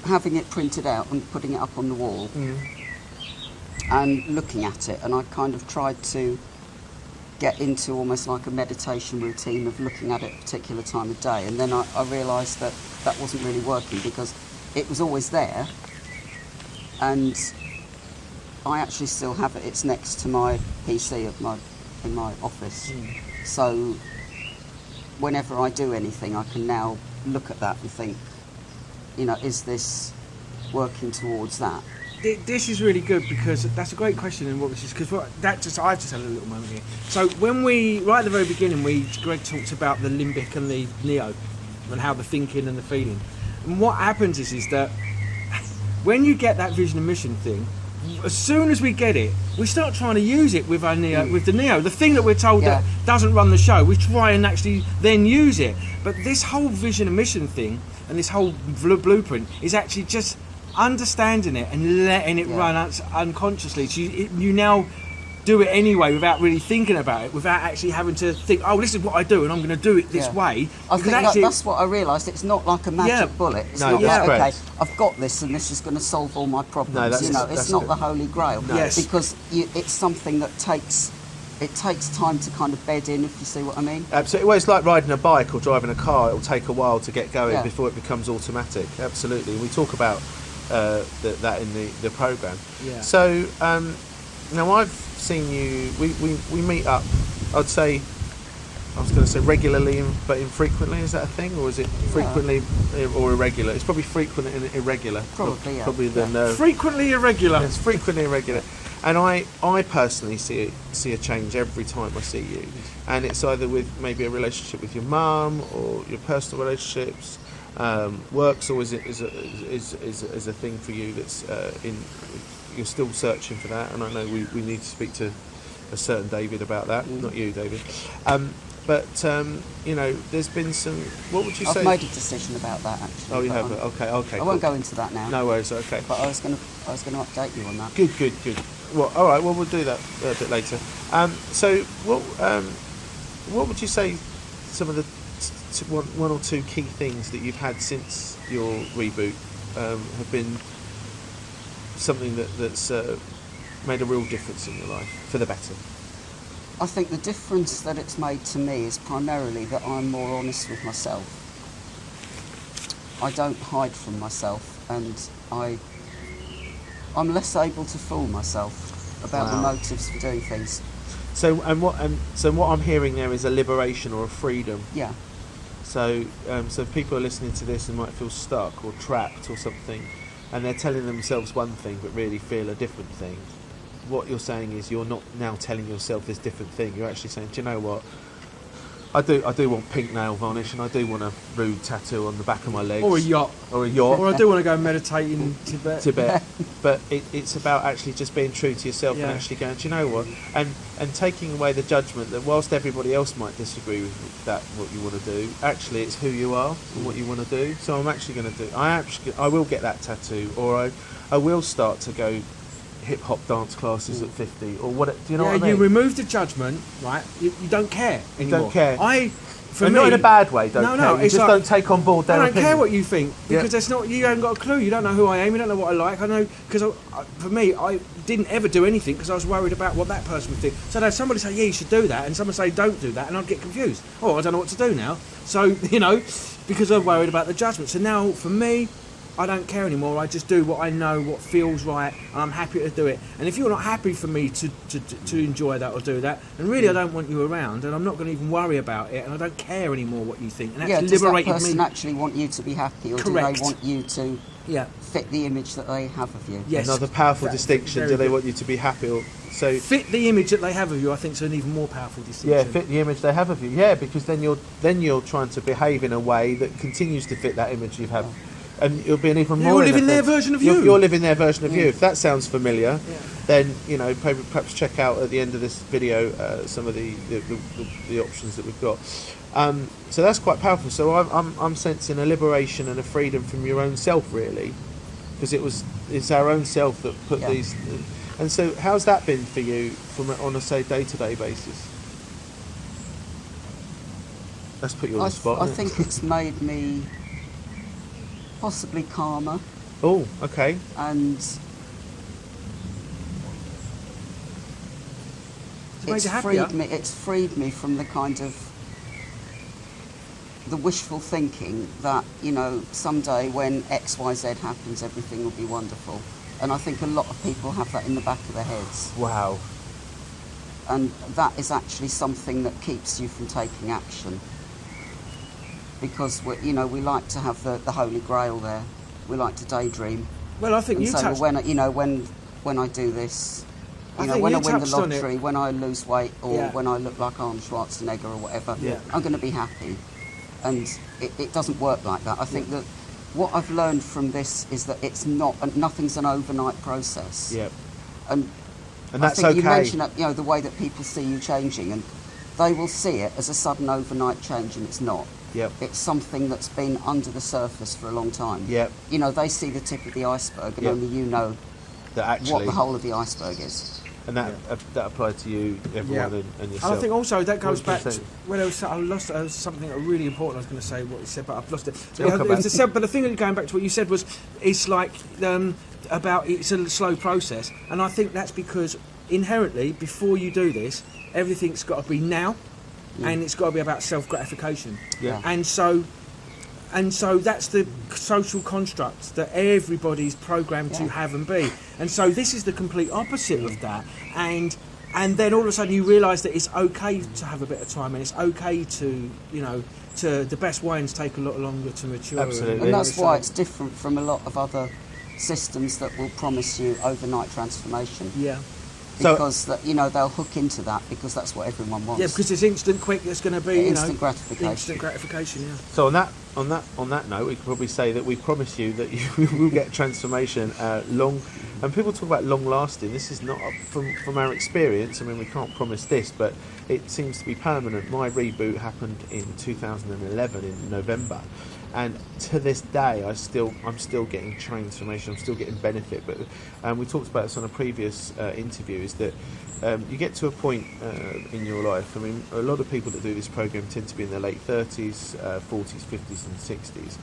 having it printed out and putting it up on the wall and looking at it, and I kind of tried to get into almost like a meditation routine of looking at it at a particular time of day, and then I realised that wasn't really working, because it was always there, and I actually still have it. It's next to my PC in my office. So whenever I do anything, I can now look at that and think, is this working towards that? this is really good because that's a great question. And what was just because I just had a little moment here. So when we right at the very beginning, Greg talked about the limbic and the neo, and how the thinking and the feeling. And what happens is that when you get that vision and mission thing, as soon as we get it, we start trying to use it with our neo, with the neo, the thing that we're told that doesn't run the show. We try and actually then use it. But this whole vision and mission thing and this whole blueprint is actually just understanding it and letting it run unconsciously. So you now do it anyway without really thinking about it, without actually having to think, oh, this is what I do and I'm going to do it this way. I think actually, that's what I realised. It's not like a magic bullet. It's not like, okay, I've got this and this is going to solve all my problems. No, it's not the holy grail. No. Yes. Because it's something that takes time to kind of bed in, if you see what I mean. Absolutely. Well, it's like riding a bike or driving a car. It'll take a while to get going before it becomes automatic. Absolutely. We talk about that in the programme. Yeah. So now I've seen you. We meet up. I was going to say regularly, but infrequently. Is that a thing, or is it frequently or irregular? It's probably frequent and irregular. Probably, Probably frequently irregular. It's frequently irregular. And I personally see a change every time I see you, and it's either with maybe a relationship with your mum or your personal relationships. Work's always is a thing for you that's you're still searching for that, and I know we need to speak to a certain David about that, not you, David. But there's been some. What would you say? I've made a decision about that actually. Oh, you have. Okay. I won't go into that now. No worries. Okay. But I was going to update you on that. Good. Well, all right. Well, we'll do that a bit later. So, what would you say? Some of the one or two key things that you've had since your reboot have been something that's made a real difference in your life for the better. I think the difference that it's made to me is primarily that I'm more honest with myself. I don't hide from myself, and I'm less able to fool myself about the motives for doing things. So what I'm hearing there is a liberation or a freedom. Yeah. So if people are listening to this and might feel stuck or trapped or something, and they're telling themselves one thing but really feel a different thing, what you're saying is you're not now telling yourself this different thing. You're actually saying, do you know what? I do want pink nail varnish, and I do want a rude tattoo on the back of my legs. Or a yacht. Or I do want to go meditate in Tibet. But it's about actually just being true to yourself and actually going, do you know what? And taking away the judgment that whilst everybody else might disagree with that, what you want to do, actually it's who you are and what you want to do. So I'm actually going to do. I will get that tattoo, or I will start to go hip-hop dance classes at 50, or what? Do you know what I mean? You remove the judgment, right? You don't care anymore. You don't care. For me, not in a bad way. Care. You just don't take on board their opinion. I don't care what you think, because that's not. You haven't got a clue. You don't know who I am. You don't know what I like. I know because for me, I didn't ever do anything because I was worried about what that person would think. So now somebody say, yeah, you should do that, and someone say, don't do that, and I'd get confused. Oh, I don't know what to do now. So because I'm worried about the judgment. So now for me, I don't care anymore. I just do what I know, what feels right, and I'm happy to do it. And if you're not happy for me to enjoy that or do that, then really I don't want you around, and I'm not going to even worry about it, and I don't care anymore what you think. And that's liberated me. Does that person actually want you to be happy, or Correct. do they want you to fit the image that they have of you? Yes. Another powerful distinction. Do they want you to be happy, or so? Fit the image that they have of you. I think is an even more powerful distinction. Yeah, fit the image they have of you. Yeah, because then you're trying to behave in a way that continues to fit that image you have. And you'll be an even more. You're living their version of you. You're living their version of you. If that sounds familiar, then perhaps check out at the end of this video some of the options that we've got. So that's quite powerful. So I'm sensing a liberation and a freedom from your own self, really, because it's our own self that put these. And so, how's that been for you on a day-to-day basis? Let's put you on the spot. I think it's made me possibly calmer. Oh, okay. And it's freed me from the kind of the wishful thinking that, someday when XYZ happens, everything will be wonderful. And I think a lot of people have that in the back of their heads. Wow. And that is actually something that keeps you from taking action. Because we like to have the holy grail there. We like to daydream. Well, I think and you so touched. when I do this, I when think I you win the touched on it. lottery, when I lose weight, or Yeah. when I look like Arnold Schwarzenegger or whatever, Yeah. I'm going to be happy. And it doesn't work like that. I think that what I've learned from this is that nothing's an overnight process. Yeah. And that's I think okay. you mentioned that, the way that people see you changing, and they will see it as a sudden overnight change, and it's not. Yep. It's something that's been under the surface for a long time. Yep. They see the tip of the iceberg, and Yep. only you know That actually, what the whole of the iceberg is. and that applied to you, everyone, and And yourself. I think also that goes What was back you to when I lost something really important. I was going to say what you said, but I've lost it. It'll come back. But the thing that going back to what you said was, it's like about it's a slow process, and I think that's because inherently, before you do this, everything's got to be now, and it's got to be about self-gratification. Yeah. And so that's the social construct that everybody's programmed to have and be. And so this is the complete opposite of that. And then all of a sudden you realise that it's okay to have a bit of time, and it's okay to the best wines take a lot longer to mature. Absolutely. And that's why it's different from a lot of other systems that will promise you overnight transformation. Yeah. Because they'll hook into that because that's what everyone wants. Yeah, because it's instant, quick. There's going to be instant gratification. Instant gratification. Yeah. So on that note, we could probably say that we promise you that you will get transformation long. And people talk about long lasting. This is not from our experience. I mean, we can't promise this, but it seems to be permanent. My reboot happened in 2011 in November, and to this day, I'm still getting transformation. I'm still getting benefit. But we talked about this on a previous interview. Is that you get to a point in your life. I mean, a lot of people that do this program tend to be in their late 30s, 40s, 50s, and 60s.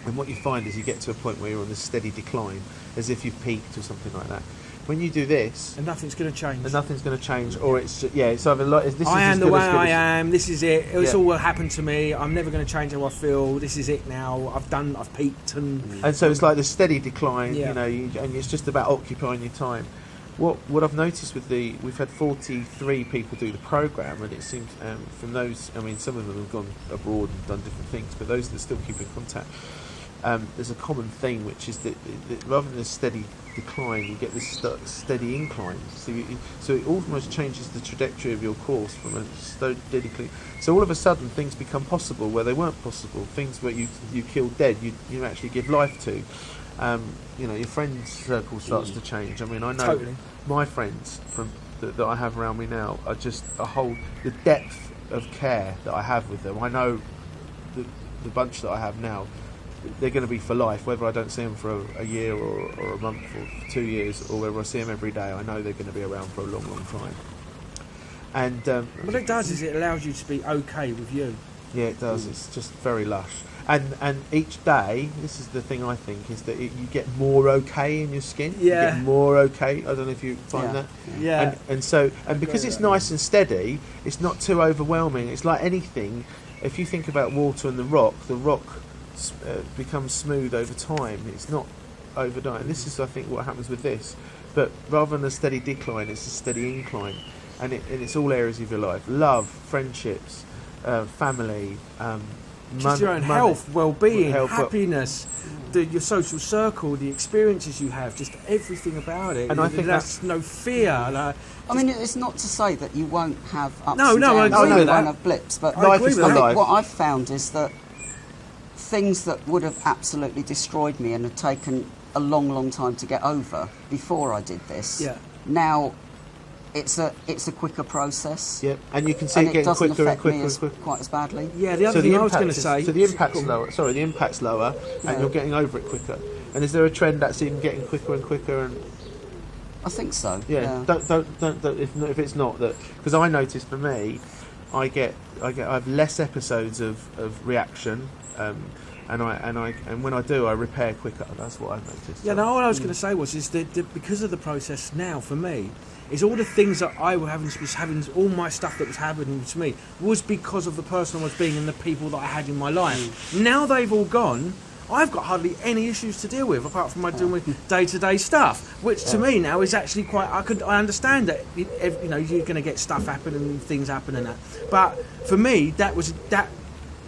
And what you find is you get to a point where you're on this steady decline, as if you've peaked or something like that. When you do this, And nothing's going to change. or it's it's either like this. I is am the as good way as good I as- am. This is it. It's Yeah. all what happened to me. I'm never going to change how I feel. This is it now. I've peaked, and And so it's like the steady decline, Yeah. and it's just about occupying your time. What I've noticed we've had 43 people do the program, and it seems from those, I mean, some of them have gone abroad and done different things, but those that still keep in contact, there's a common theme, which is that rather than a steady decline, you get this steady incline. So it almost changes the trajectory of your course from a steady decline. So all of a sudden, things become possible where they weren't possible. Things where you killed dead, you actually give life to. Your friends circle starts to change. I mean, I know Totally. my friends that I have around me now are just the depth of care that I have with them. I know the bunch that I have now, they're going to be for life, whether I don't see them for a year or a month or 2 years, or whether I see them every day. I know they're going to be around for a long, long time. And what it does is it allows you to be okay with you. yeah, it does. It's just very lush. And each day, this is the thing I think, is that you get more okay in your skin. Yeah. You get more okay. I don't know if you find that. Yeah. And because it's nice and steady, it's not too overwhelming. It's like anything. If you think about water and the rock becomes smooth over time. It's not overdone. And this is, I think, what happens with this. But rather than a steady decline, it's a steady incline, and it's all areas of your life: love, friendships, family, Just your own money, health, well-being, health, happiness, your social circle, the experiences you have, just everything about it. And I think that's no fear. I mean, it's not to say that you won't have ups No, and no, I downs, agree you with won't that. have blips, but I agree with I that. think what I've found is that things that would have absolutely destroyed me and had taken a long, long time to get over before I did this, now it's a quicker process. Yep, and you can see And it it getting doesn't quicker and affect quicker me and quicker. quite as badly. Yeah, the other thing I was going to say. So the impact's lower. Sorry, the impact's lower, and you're getting over it quicker. And is there a trend that's even getting quicker and quicker? And I think so. yeah, don't if it's not that, because I noticed for me, I have less episodes of reaction, and when I do, I repair quicker. That's what I've noticed. Yeah, no, what I was going to say is that because of the process now for me, is all the things that I was having, all my stuff that was happening to me was because of the person I was being and the people that I had in my life. Now they've all gone. I've got hardly any issues to deal with apart from my doing with day-to-day stuff, which to me now is actually quite. I understand that you're going to get stuff happen and things happen and that, but for me that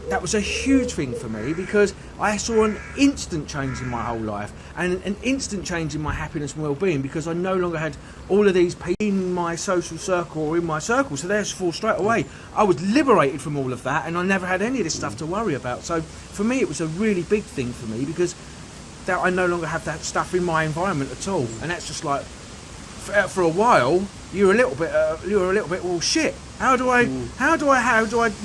that was a huge thing for me, because I saw an instant change in my whole life and an instant change in my happiness and well-being, because I no longer had all of these people in my social circle or in my circle. So therefore, straight away, I was liberated from all of that, and I never had any of this stuff to worry about. So for me, it was a really big thing for me, because that I no longer have that stuff in my environment at all. And that's just like, for a while, you were a little bit, well, shit. How do I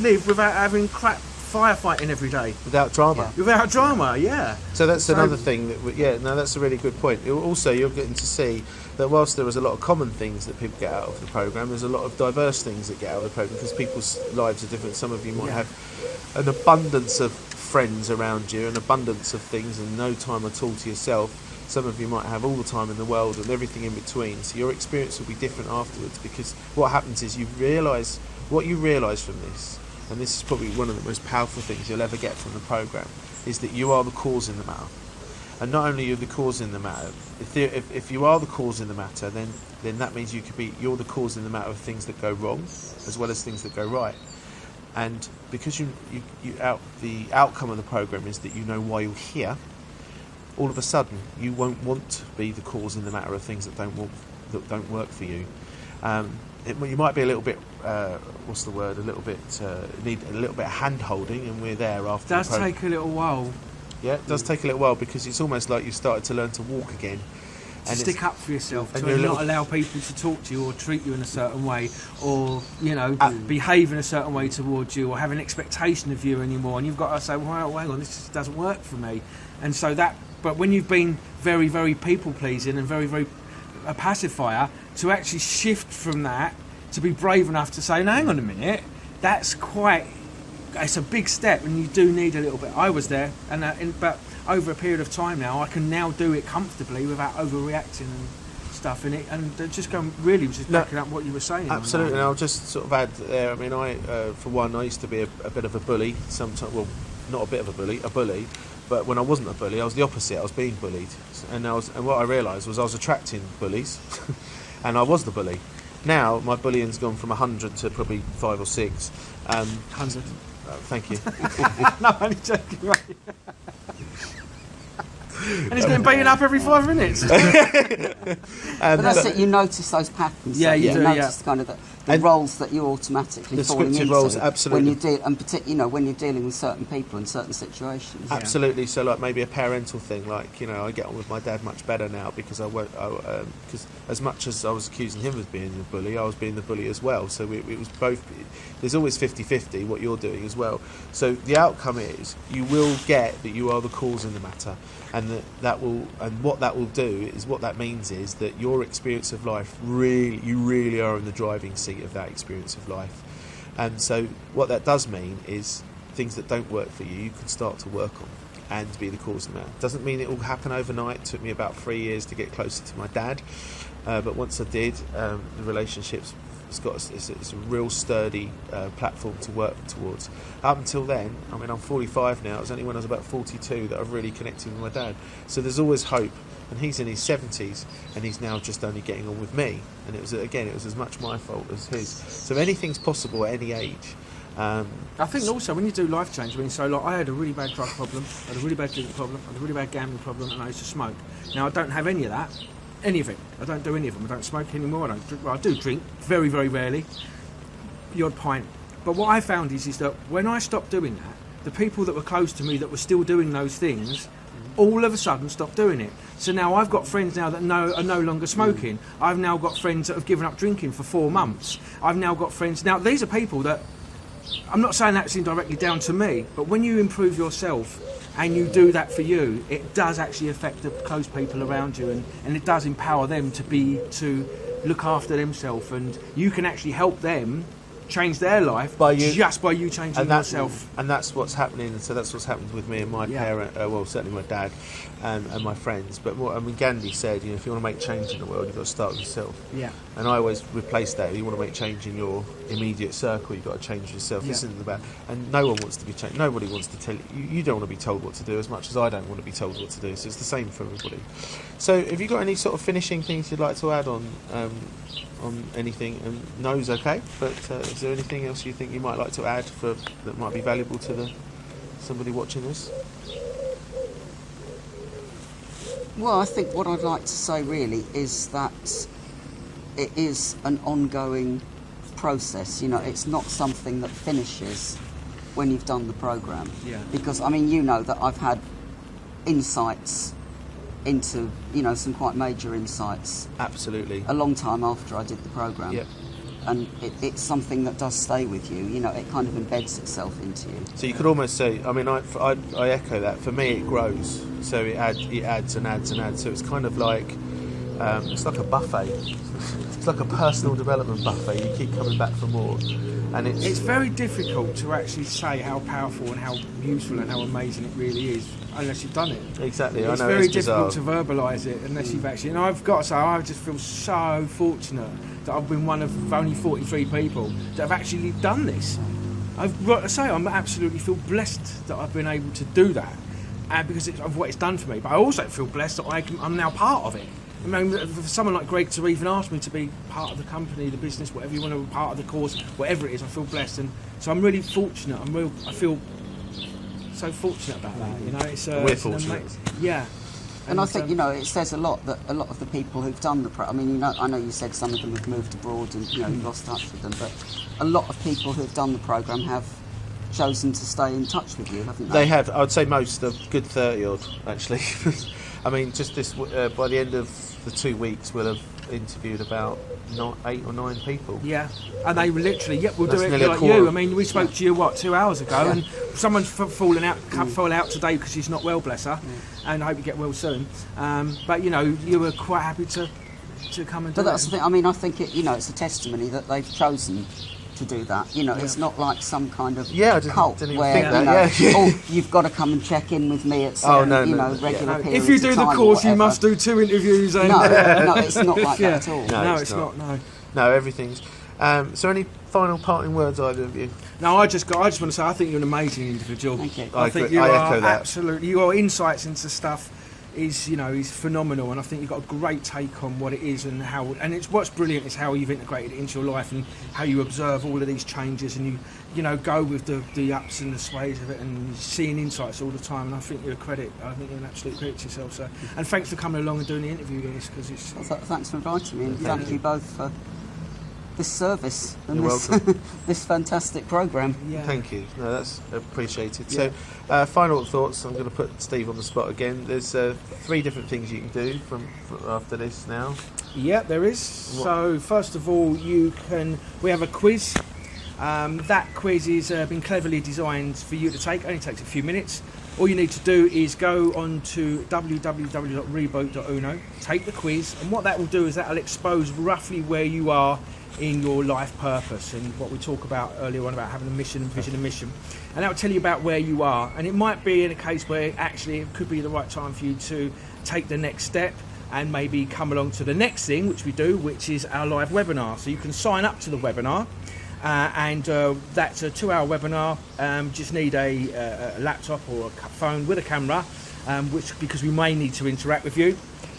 live without having crap firefighting every day? Without drama. Yeah. Without drama, yeah. So that's another thing that's a really good point. Also, you're getting to see that whilst there is a lot of common things that people get out of the programme, there's a lot of diverse things that get out of the programme, because people's lives are different. Some of you might have an abundance of friends around you, an abundance of things, and no time at all to yourself. Some of you might have all the time in the world and everything in between. So your experience will be different afterwards, because what happens is what you realise from this, and this is probably one of the most powerful things you'll ever get from the programme, is that you are the cause in the matter. And not only are you the cause in the matter, if you are the cause in the matter, then that means you're the cause in the matter of things that go wrong as well as things that go right. And because the outcome of the programme is that you know why you're here, all of a sudden you won't want to be the cause in the matter of things that don't work for you. You might be a little bit need a little bit of hand holding, and we're there after. It does take a little while. Yeah, it does take a little while, because it's almost like you've started to learn to walk again. To stick up for yourself, and to not allow people to talk to you or treat you in a certain way, or behave in a certain way towards you, or have an expectation of you anymore. And you've got to say, well, hang on, this just doesn't work for me. And so but when you've been very, very people pleasing and very, very a pacifier, to actually shift from that to be brave enough to say, no, hang on a minute, it's a big step, and you do need a little bit. I was there, but over a period of time now, I can now do it comfortably without overreacting and stuff in it, and just backing up what you were saying. Absolutely, and I'll just sort of add there. I mean, for one, I used to be a bit of a bully. Sometimes, well, not a bit of a bully. But when I wasn't a bully, I was the opposite. I was being bullied, and what I realised was I was attracting bullies, and I was the bully. Now my bullying's gone from 100 to probably 5 or 6. 100. Thank you. No, I'm only joking, right? And he's getting beaten up every 5 minutes. But that's it. You notice those patterns. Yeah, you do. Notice kind of the roles that you're automatically falling into. The scripted roles, absolutely. When you're dealing with certain people in certain situations. Absolutely. So, like maybe a parental thing, like I get on with my dad much better now, because because as much as I was accusing him of being the bully, I was being the bully as well. So it was both. There's always 50-50 what you're doing as well. So the outcome is you will get that you are the cause in the matter. And what that will do is, what that means is that your experience of life, you really are in the driving seat of that experience of life. And so what that does mean is things that don't work for you can start to work on and be the cause of that. Doesn't mean it will happen overnight. It took me about 3 years to get closer to my dad, but once I did, the relationships. It's a real sturdy platform to work towards. Up until then, I mean, I'm 45 now. It was only when I was about 42 that I've really connected with my dad. So there's always hope. And he's in his 70s, and he's now just only getting on with me. And it was as much my fault as his. So anything's possible at any age. I think also when you do life change, I had a really bad drug problem, I had a really bad drinking problem, I had a really bad gambling problem, and I used to smoke. Now I don't have any of that. Any of it. I don't do any of them. I don't smoke anymore. I do drink very, very rarely. The odd pint. But what I found is that when I stopped doing that, the people that were close to me that were still doing those things, all of a sudden stopped doing it. So now I've got friends now that are no longer smoking. I've now got friends that have given up drinking for 4 months. I've now got friends. Now these are people that, I'm not saying that's indirectly down to me, but when you improve yourself and you do that for you, it does actually affect the close people around you, and it does empower them to look after themselves, and you can actually help them change their life just by you changing yourself. And that's what's happening. So that's what's happened with me and my parent. Well, certainly my dad and my friends. But Gandhi said, if you want to make change in the world, you've got to start with yourself. Yeah. And I always replace that. If you want to make change in your immediate circle, you've got to change yourself. This isn't about. And no one wants to be changed. Nobody wants to tell you. You don't want to be told what to do as much as I don't want to be told what to do. So it's the same for everybody. So have you got any sort of finishing things you'd like to add on anything? And no's okay, but is there anything else you think you might like to add that might be valuable to the somebody watching this? Well, I think what I'd like to say really is that it is an ongoing process. You know, it's not something that finishes when you've done the programme. Yeah. Because, I mean, you know that I've had insights into, you know, some quite major insights Absolutely. a long time after I did the programme. Yep. And it's something that does stay with you. You know, it kind of embeds itself into you. So you could almost say, I mean, I echo that. For me, it grows. So it adds and adds and adds. So it's kind of like, it's like a buffet. It's like a personal development buffet. You keep coming back for more. And It's very difficult to actually say how powerful and how useful and how amazing it really is unless you've done it. Exactly, It's I know very it's bizarre. difficult to verbalise it unless you've actually... And I've got to say, I just feel so fortunate that I've been one of only 43 people that have actually done this. I've got to say, I absolutely feel blessed that I've been able to do that because of what it's done for me. But I also feel blessed that I'm now part of it. I mean, for someone like Greg to even ask me to be part of the company, the business, whatever you want to be part of the course, whatever it is, I feel blessed, and so I'm really fortunate. I feel so fortunate about that. You know, We're fortunate. Yeah. And I think, you know, it says a lot that a lot of the people who've done the I mean, you know, I know you said some of them have moved abroad and, you know, you've lost touch with them, but a lot of people who've done the programme have chosen to stay in touch with you, haven't they? They have. I would say most, a good 30 odd, actually. I mean, just this by the end of the 2 weeks, we'll have interviewed about 8 or 9 people. Yeah, and they literally, we'll That's do it nearly a like quarter. you. I mean, we spoke to you, 2 hours ago, Yeah. and someone's fallen out today because she's not well, bless her, and I hope you get well soon. But, you know, you were quite happy to come and do But that's it. the thing, I mean, I think, you know, it's a testimony that they've chosen to do that. You know, it's not like some kind of Yeah, I didn't cult even where, think you know, that, yeah. oh, you've got to come and check in with me at certain, regular periods If you do of the time or course, you whatever. must do 2 interviews. And, No, it's not like Yeah. that at all. No, No, it's it's not. not. No. No, everything's... so any final parting words, either of you? No, I just want to say I think you're an amazing individual. Thank you. I think you I are echo that. absolutely. Your insights into stuff is phenomenal, and I think you've got a great take on what it is and how. And it's what's brilliant is how you've integrated it into your life and how you observe all of these changes and you go with the ups and the sways of it and seeing insights all the time. And I think you're a credit. I think you're an absolute credit to yourself. So, and thanks for coming along and doing the interview, guys, because it's. Well, thanks for inviting me, and thank you both for this service and You're this, welcome. this fantastic programme. Yeah. Thank you. No, that's appreciated. Yeah. So, final thoughts. I'm going to put Steve on the spot again. There's 3 different things you can do from after this now. Yeah, there is. So first of all, we have a quiz. That quiz is been cleverly designed for you to take. Only takes a few minutes. All you need to do is go on to www.reboot.uno, take the quiz, and what that will do is that will expose roughly where you are in your life purpose and what we talked about earlier on about having a mission, vision and mission. And that will tell you about where you are. And it might be in a case where actually it could be the right time for you to take the next step and maybe come along to the next thing, which we do, which is our live webinar. So you can sign up to the webinar. And that's a 2-hour webinar. Just need a laptop or a phone with a camera, because we may need to interact with you.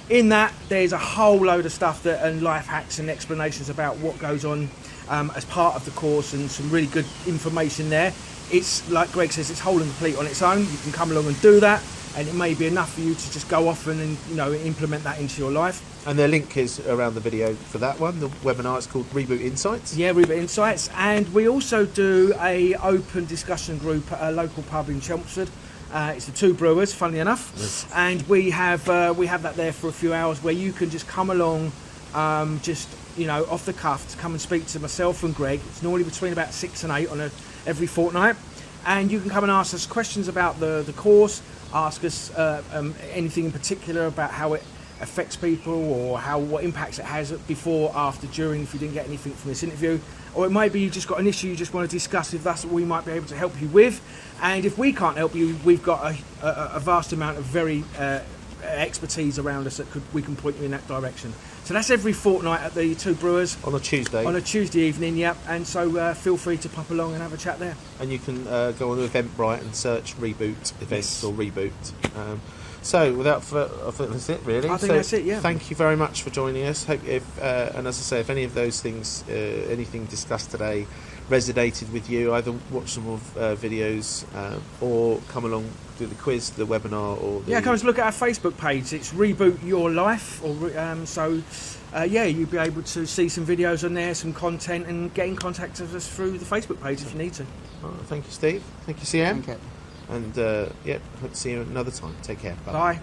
In that, there's a whole load of stuff and life hacks and explanations about what goes on as part of the course, and some really good information there. It's like Greg says, it's whole and complete on its own. You can come along and do that, and it may be enough for you to just go off and implement that into your life. And the link is around the video for that one. The webinar is called Reboot Insights. Yeah, Reboot Insights. And we also do a open discussion group at a local pub in Chelmsford. It's the 2 Brewers, funnily enough. Yes. And we have that there for a few hours where you can just come along, off the cuff, to come and speak to myself and Greg. It's normally between about 6 and 8 on every fortnight. And you can come and ask us questions about the course, ask us anything in particular about how it affects people or what impacts it has before, after, during, if you didn't get anything from this interview. Or it might be you just got an issue you just want to discuss with us that we might be able to help you with. And if we can't help you, we've got a vast amount of very expertise around us that we can point you in that direction. So that's every fortnight at the 2 Brewers. On a Tuesday. On a Tuesday evening, yep. And so feel free to pop along and have a chat there. And you can go on to Eventbrite and search Reboot events or Reboot. So, I think that's it, really. I think that's it, yeah. Thank you very much for joining us. Hope and as I say, if any of those things, anything discussed today, resonated with you, either watch some more videos or come along do the quiz, the webinar, or come and look at our Facebook page. It's Reboot Your Life, or you'll be able to see some videos on there, some content, and get in contact with us through the Facebook page if you need to. Thank you, Steve. Thank you, CM. Thank you. And hope to see you another time. Take care. Bye. Bye.